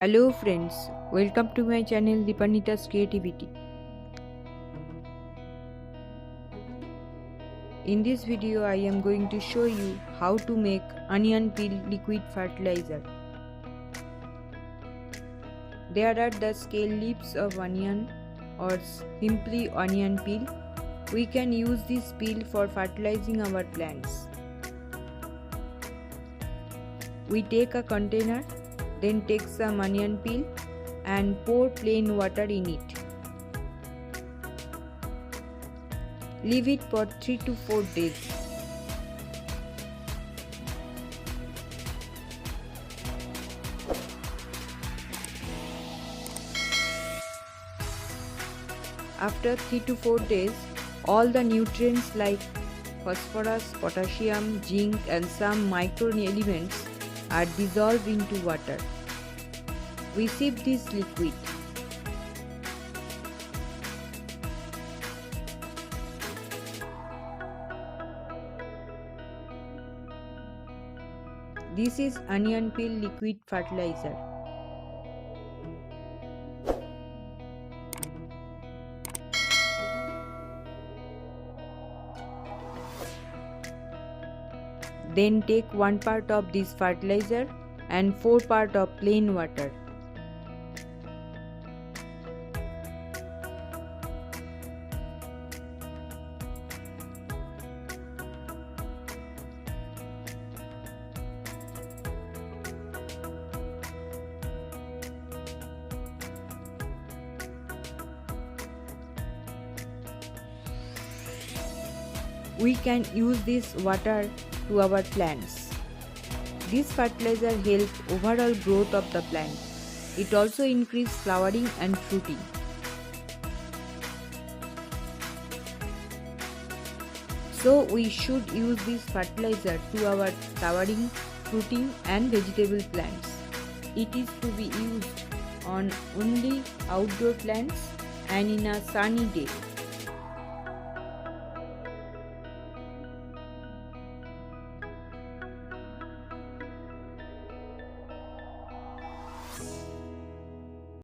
Hello friends, welcome to my channel Deepanita's Creativity. In this video I am going to show you how to make onion peel liquid fertilizer. There are the scale leaves of onion or simply onion peel. We can use this peel for fertilizing our plants. We take a container, then take some onion peel and pour plain water in it. Leave it for 3 to 4 days. After 3 to 4 days, all the nutrients like phosphorus, potassium, zinc and some microelements are dissolved into water. We sieve this liquid. This is onion peel liquid fertilizer. Then take 1 part of this fertilizer and 4 part of plain water. We can use this water to our plants. This fertilizer helps overall growth of the plant. It also increases flowering and fruiting. So we should use this fertilizer to our flowering, fruiting and vegetable plants. It is to be used on only outdoor plants and in a sunny day.